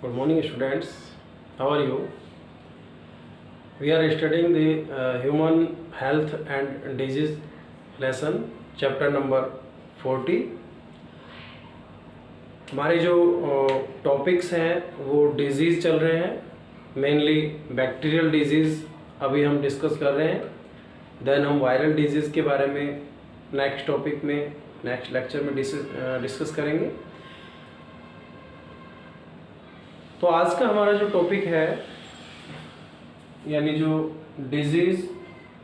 Good morning, students. How are you? We are studying the human health and disease lesson, chapter number 40. हमारे जो topics हैं वो disease चल रहे हैं, मेनली बैक्टीरियल डिजीज़ अभी हम डिस्कस कर रहे हैं. देन हम वायरल डिजीज़ के बारे में नेक्स्ट टॉपिक में नेक्स्ट लेक्चर में डिस्कस करेंगे. तो आज का हमारा जो टॉपिक है यानी जो डिजीज़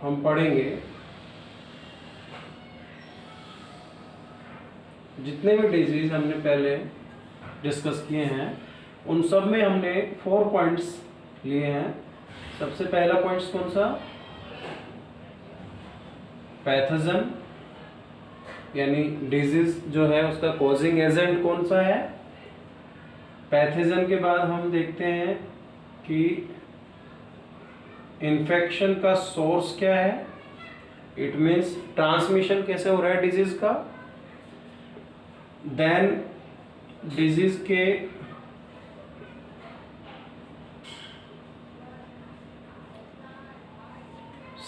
हम पढ़ेंगे, जितने भी डिजीज़ हमने पहले डिस्कस किए हैं उन सब में हमने 4 पॉइंट्स लिए हैं. सबसे पहला पॉइंट्स कौन सा? पैथोजन, यानी डिजीज़ जो है उसका कॉजिंग एजेंट कौन सा है. पैथोजन के बाद हम देखते हैं कि इन्फेक्शन का सोर्स क्या है. इट मीन्स ट्रांसमिशन कैसे हो रहा है डिजीज़ का. देन डिजीज़ के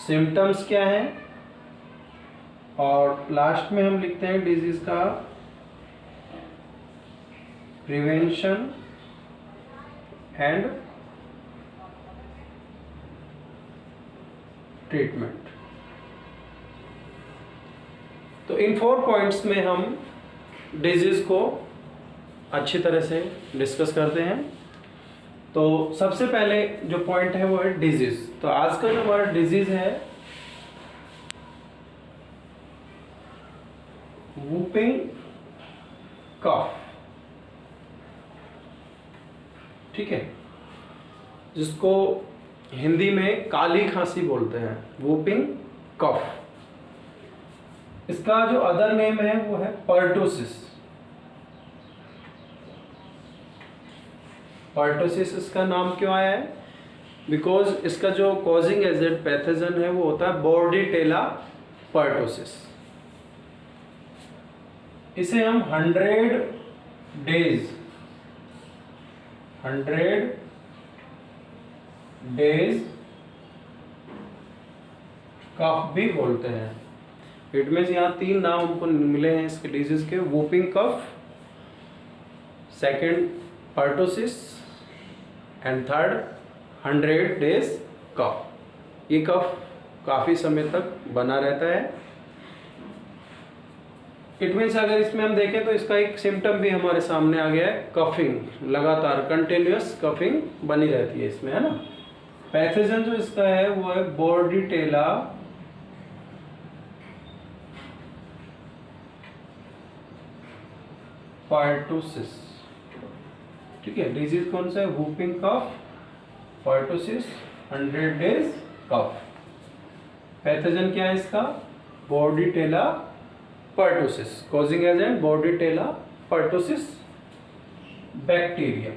सिम्टम्स क्या हैं, और लास्ट में हम लिखते हैं डिजीज़ का प्रिवेंशन एंड ट्रीटमेंट. तो इन 4 पॉइंट्स में हम डिजीज़ को अच्छी तरह से डिस्कस करते हैं. तो सबसे पहले जो पॉइंट है वो है डिजीज़. तो आज का जो हमारा डिजीज़ है वूपिंग कफ, ठीक है, जिसको हिंदी में काली खांसी बोलते हैं, वूपिंग कफ. इसका जो अदर नेम है वो है पर्टोसिस. पर्टोसिस इसका नाम क्यों आया है? बिकॉज इसका जो कॉजिंग एजेंट पैथोजन है वो होता है बोर्डिटेला पर्टोसिस. इसे हम 100 डेज कफ भी बोलते हैं. इट मीन्स यहाँ 3 नाम हमको मिले हैं इसके डिजीज के. Whooping cough, second pertussis and third 100 days cough. ये कफ काफ़ी समय तक बना रहता है. इट मीन्स अगर इसमें हम देखें तो इसका एक सिम्टम भी हमारे सामने आ गया है, कफिंग. लगातार कंटिन्यूअस कफिंग बनी रहती है इसमें, है ना. पैथोजन जो इसका है वो है बोर्डिटेला पर्टोसिस, ठीक है. डिजीज कौन सा है? Whooping cough, pertussis, 100 days cough. Pathogen क्या है इसका? Bordetella pertussis. Causing agent bordetella pertussis, bacteria.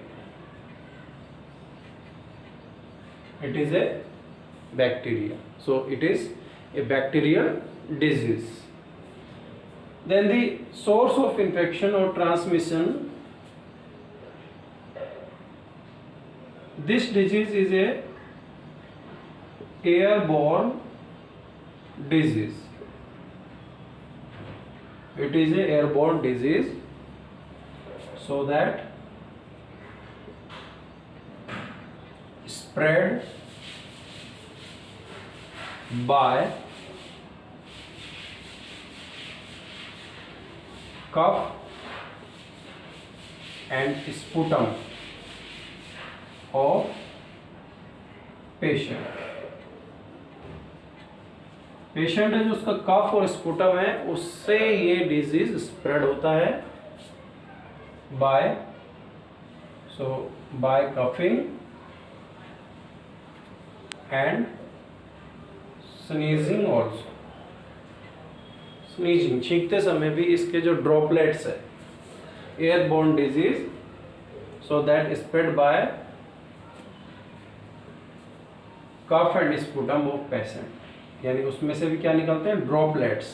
It is a bacteria, so it is a bacterial disease. Then the source of infection or transmission. This disease is a airborne disease. It is a airborne disease, so that spread by cough and sputum of patient. Patient है जो उसका कफ और sputum है उससे ये disease spread होता है by coughing and sneezing also. Sneezing, छींकते समय भी इसके जो ड्रॉपलेट्स है, airborne disease, so that spread by cough and sputum of patient. यानी उसमें से भी क्या निकलते हैं? Droplets.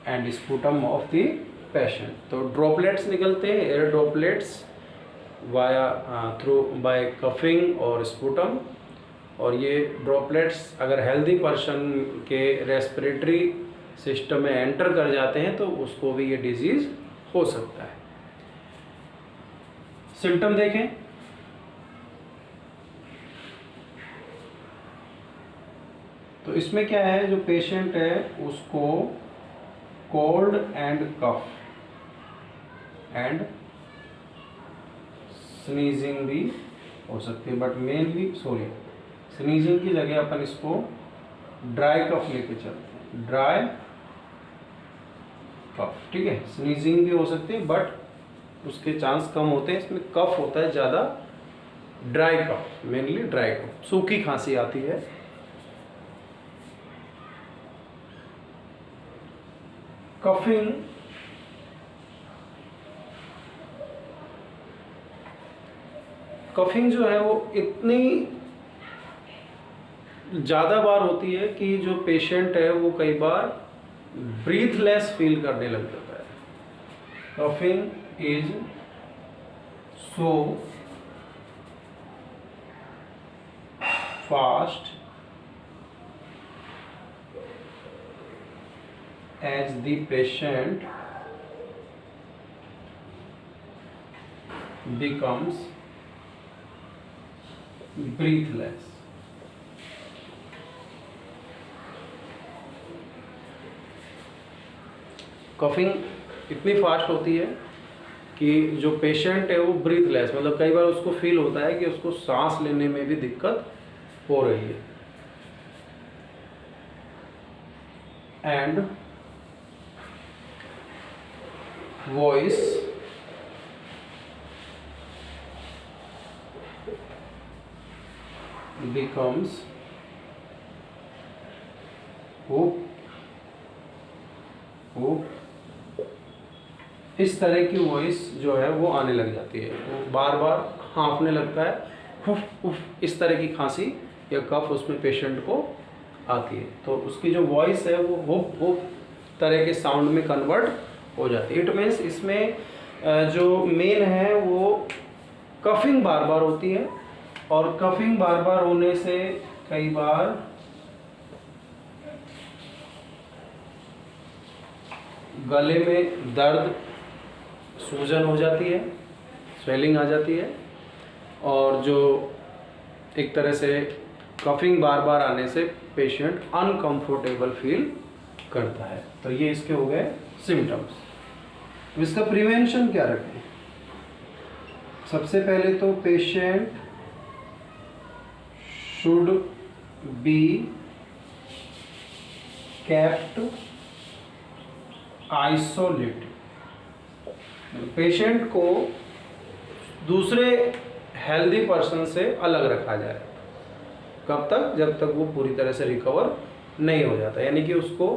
And sputum of the patient. तो ड्रॉपलेट्स निकलते हैं, air droplets via through by coughing और स्पूटम, और ये ड्रॉपलेट्स अगर हेल्दी पर्सन के रेस्पिरेटरी सिस्टम में एंटर कर जाते हैं तो उसको भी ये डिजीज़ हो सकता है। सिम्टम देखें, तो इसमें क्या है, जो पेशेंट है उसको cold and cough and sneezing भी हो सकती है, बट मेनली स्नीजिंग की जगह अपन इसको ड्राई कफ लेके चलते हैं, ड्राई कफ, ठीक है। स्नीजिंग भी हो सकती है बट उसके चांस कम होते हैं, इसमें कफ होता है ज़्यादा, dry cough, mainly dry cough, सूखी खांसी आती है। कफिंग जो है वो इतनी ज़्यादा बार होती है कि जो पेशेंट है वो कई बार ब्रीथलेस फील करने लग जाता है। Coughing is so fast as the patient becomes breathless। Coughing इतनी फास्ट होती है कि जो पेशेंट है वो ब्रीथलेस, मतलब कई बार उसको फील होता है कि उसको सांस लेने में भी दिक्कत हो रही है। एंड voice becomes hope, इस तरह की वॉइस जो है वो आने लग जाती है, वो बार बार हाँफने लगता है, उफ उफ, इस तरह की खांसी या कफ उसमें पेशेंट को आती है। तो उसकी जो वॉइस है वो हुप हुप तरह के साउंड में कन्वर्ट हो जाती है। इट मीन्स इसमें जो मेन है वो कफिंग बार बार होती है, और कफिंग बार बार होने से कई बार गले में दर्द, सूजन हो जाती है, स्वेलिंग आ जाती है, और जो एक तरह से कफिंग बार बार आने से पेशेंट अनकंफर्टेबल फील करता है। तो ये इसके हो गए सिम्टम्स। इसका प्रिवेंशन क्या रखें? सबसे पहले तो patient should be kept isolated. Patient को दूसरे हेल्दी पर्सन से अलग रखा जाए। कब तक? जब तक वो पूरी तरह से रिकवर नहीं हो जाता, यानी कि उसको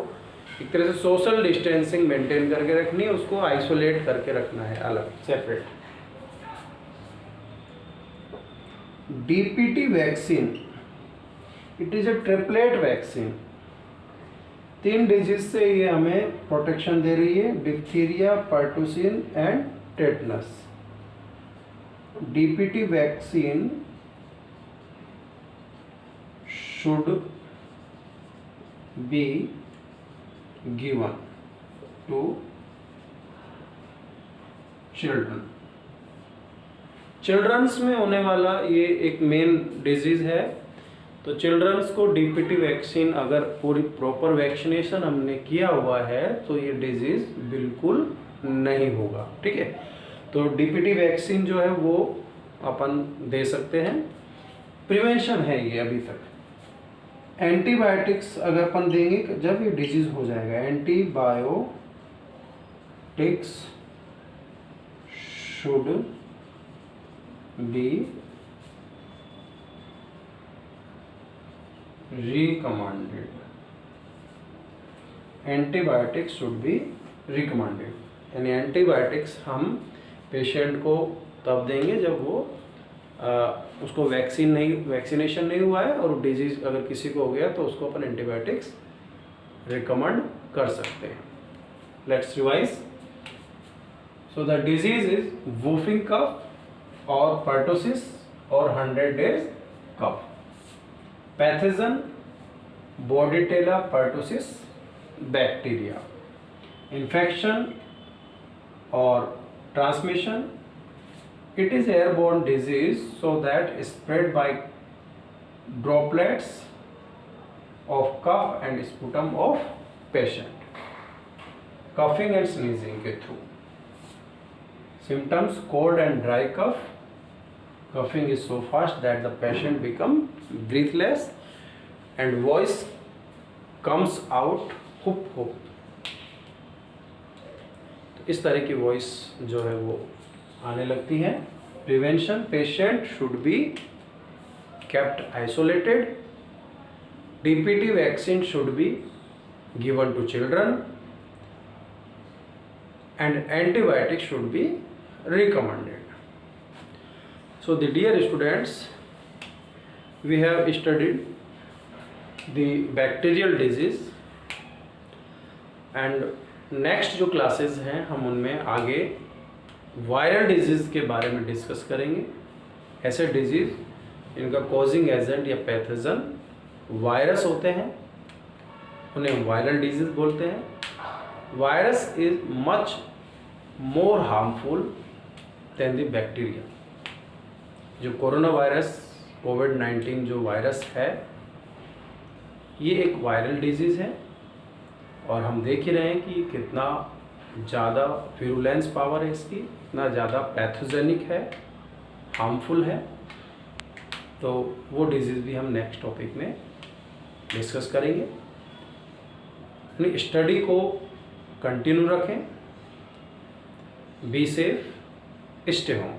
एक तरह से सोशल डिस्टेंसिंग मेंटेन करके रखनी है, उसको आइसोलेट करके रखना है, अलग, separate. DPT vaccine, it is a triplet vaccine. 3 disease से ये हमें प्रोटेक्शन दे रही है, diphtheria, pertussis and tetanus. DPT vaccine should be given to children। Childrens में होने वाला ये एक मेन डिजीज है, तो चिल्ड्रंस को डीपीटी वैक्सीन अगर पूरी प्रॉपर वैक्सीनेशन हमने किया हुआ है तो ये डिजीज बिल्कुल नहीं होगा, ठीक है। तो डीपीटी वैक्सीन जो है वो अपन दे सकते हैं, प्रिवेंशन है ये अभी तक। एंटीबायोटिक्स अगर अपन देंगे जब ये डिजीज हो जाएगा, antibiotics should be recommended. Antibiotics should be recommended, यानी एंटीबायोटिक्स हम पेशेंट को तब देंगे जब वो उसको वैक्सीनेशन नहीं हुआ है, और डिजीज अगर किसी को हो गया तो उसको अपन एंटीबायोटिक्स रिकमेंड कर सकते हैं। Let's revise. So the disease is whooping cough or pertussis or 100 days cough. Pathogen Bordetella pertussis bacteria. Infection or transmission, it is airborne disease, so that is spread by droplets of cough and sputum of patient, coughing and sneezing के through. Symptoms: cold and dry cough. Coughing is so fast that the patient become breathless and voice comes out hoop hoop. इस तरह की voice जो है वो आने लगती है. Prevention: patient should be kept isolated. DPT vaccine should be given to children and antibiotics should be recommended. So the dear students, we have studied the bacterial disease and next जो classes हैं हम उनमें आगे viral disease के बारे में discuss करेंगे. ऐसे डिजीज़ इनका कॉजिंग एजेंट या पैथोजन वायरस होते हैं, उन्हें वायरल डिजीज बोलते हैं. Virus is much more harmful than the bacteria. जो कोरोना वायरस कोविड-19 जो वायरस है ये एक वायरल डिजीज़ है और हम देख ही रहे हैं कि कितना ज़्यादा विरुलेंस पावर है इसकी, इतना ज़्यादा पैथोजेनिक है, हार्मफुल है. तो वो डिजीज़ भी हम नेक्स्ट टॉपिक में डिस्कस करेंगे. अपनी स्टडी को कंटिन्यू रखें. Be safe, stay home.